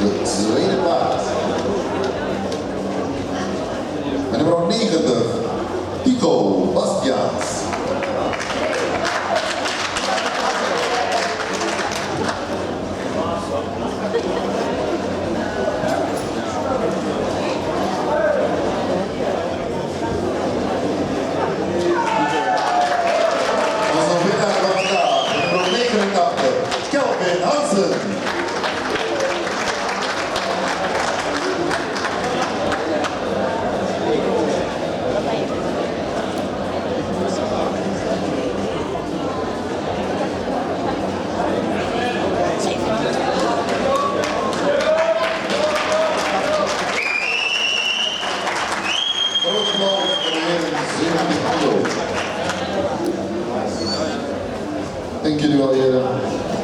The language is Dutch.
De tweede paard. Met nummer 90, Tito Bastiaans. Onze winnaar van vandaag, met nummer 89, Kelvin Hansen. Groot applaus voor de heren 70 kilo. Dank jullie wel, heren.